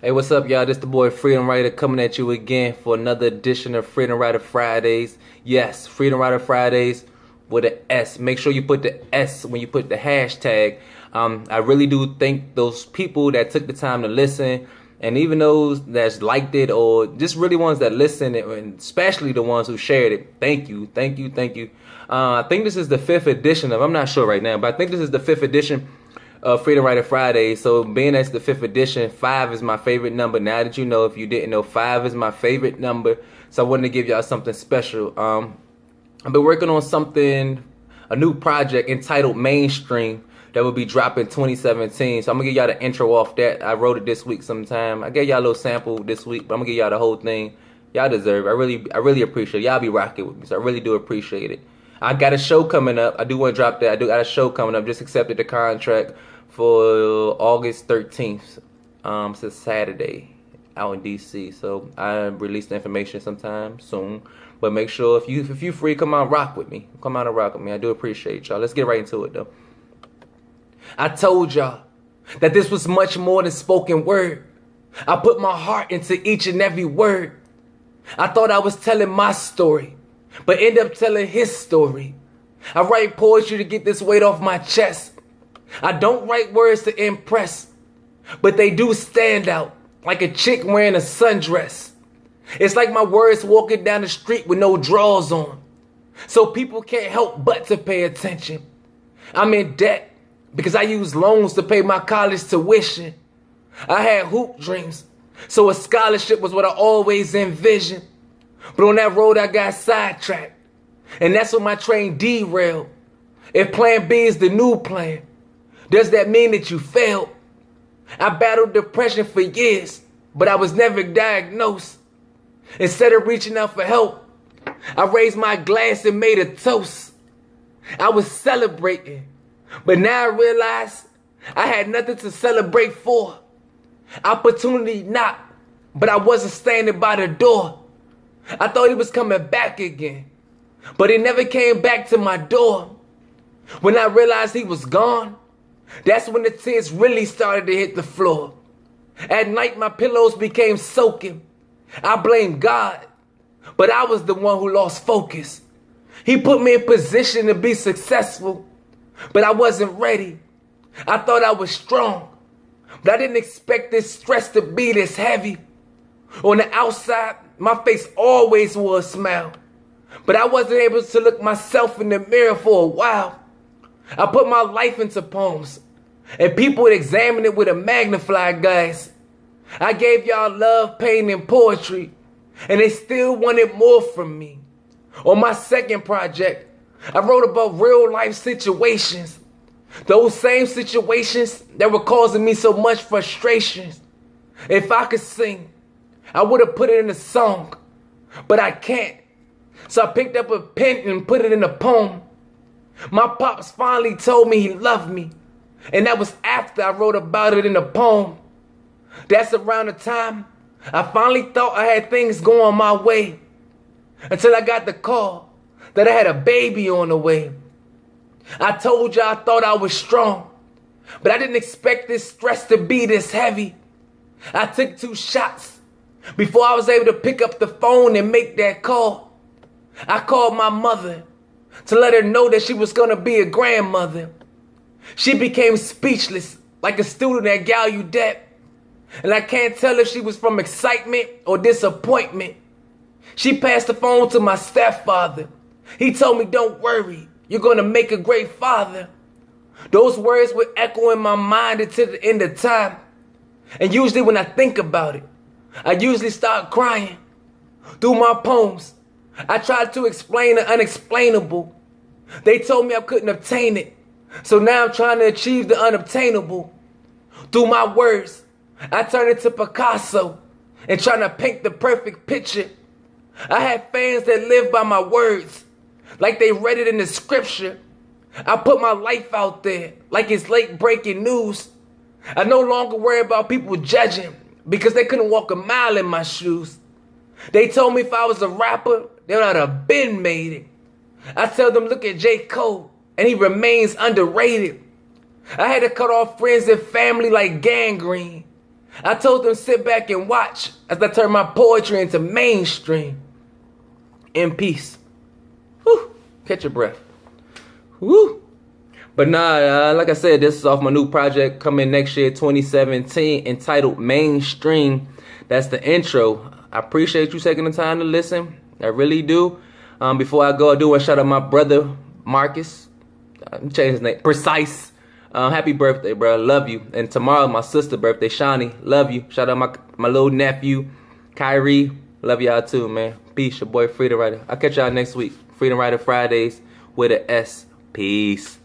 Hey, what's up, y'all? This the boy Freedom Writer coming at you again for another edition of Freedom Writer Fridays. Yes, Freedom Writer Fridays with an S. Make sure you put the S when you put the hashtag. I really do thank those people that took the time to listen, and even those that's liked it, or just really ones that listen, and especially the ones who shared it. Thank you, thank you, thank you. I think this is the 5th edition of, I'm not sure right now, but I think this is the 5th edition Freedom Writer Friday. So being that's the 5th edition, 5 is my favorite number. Now that you know, if you didn't know, 5 is my favorite number. So I wanted to give y'all something special. I've been working on a new project entitled Mainstream that will be dropping 2017. So I'm gonna give y'all the intro off that. I wrote it this week sometime. I gave y'all a little sample this week, but I'm gonna give y'all the whole thing. Y'all deserve it. I really appreciate it. Y'all be rocking with me, so I really do appreciate it. I got a show coming up. I do want to drop that. I do got a show coming up. Just accepted the contract for August 13th. It's a Saturday out in DC. So I release the information sometime soon. But make sure if you free, come out and rock with me. Come out and rock with me. I do appreciate y'all. Let's get right into it though. I told y'all that this was much more than spoken word. I put my heart into each and every word. I thought I was telling my story, but end up telling his story. I write poetry to get this weight off my chest. I don't write words to impress, but they do stand out like a chick wearing a sundress. It's like my words walking down the street with no drawers on, so people can't help but to pay attention. I'm in debt because I used loans to pay my college tuition. I had hoop dreams, so a scholarship was what I always envisioned. But on that road I got sidetracked, and that's when my train derailed. If plan B is the new plan, does that mean that you failed? I battled depression for years, but I was never diagnosed. Instead of reaching out for help, I raised my glass and made a toast. I was celebrating, but now I realize I had nothing to celebrate for. Opportunity knocked, but I wasn't standing by the door. I thought he was coming back again, but he never came back to my door. When I realized he was gone, that's when the tears really started to hit the floor. At night, my pillows became soaking. I blamed God, but I was the one who lost focus. He put me in position to be successful, but I wasn't ready. I thought I was strong, but I didn't expect this stress to be this heavy. On the outside, my face always wore a smile, but I wasn't able to look myself in the mirror for a while. I put my life into poems, and people would examine it with a magnifying glass. I gave y'all love, pain, and poetry, and they still wanted more from me. On my second project, I wrote about real life situations. Those same situations that were causing me so much frustration. If I could sing, I would have put it in a song, but I can't. So I picked up a pen and put it in a poem. My pops finally told me he loved me, and that was after I wrote about it in a poem. That's around the time I finally thought I had things going my way, until I got the call that I had a baby on the way. I told you I thought I was strong, but I didn't expect this stress to be this heavy. I took 2 shots before I was able to pick up the phone and make that call. I called my mother to let her know that she was going to be a grandmother. She became speechless like a student at Gallaudet, and I can't tell if she was from excitement or disappointment. She passed the phone to my stepfather. He told me, "Don't worry, you're going to make a great father." Those words would echo in my mind until the end of time. And usually when I think about it, I usually start crying. Through my poems, I tried to explain the unexplainable. They told me I couldn't obtain it, so now I'm trying to achieve the unobtainable. Through my words, I turned into Picasso and trying to paint the perfect picture. I had fans that lived by my words, like they read it in the scripture. I put my life out there like it's late breaking news. I no longer worry about people judging because they couldn't walk a mile in my shoes. They told me if I was a rapper, they would not have been made it. I tell them, look at J. Cole, and he remains underrated. I had to cut off friends and family like gangrene. I told them sit back and watch as I turn my poetry into mainstream. In peace. Whew. Catch your breath. Woo. But nah, like I said, this is off my new project coming next year, 2017, entitled Mainstream. That's the intro. I appreciate you taking the time to listen. I really do. Before I go, I do want to shout out my brother, Marcus. Change his name. Precise. Happy birthday, bro. Love you. And tomorrow, my sister's birthday, Shawnee. Love you. Shout out my little nephew, Kyrie. Love y'all too, man. Peace, your boy Freedom Rider. I'll catch y'all next week. Freedom Rider Fridays with an S. Peace.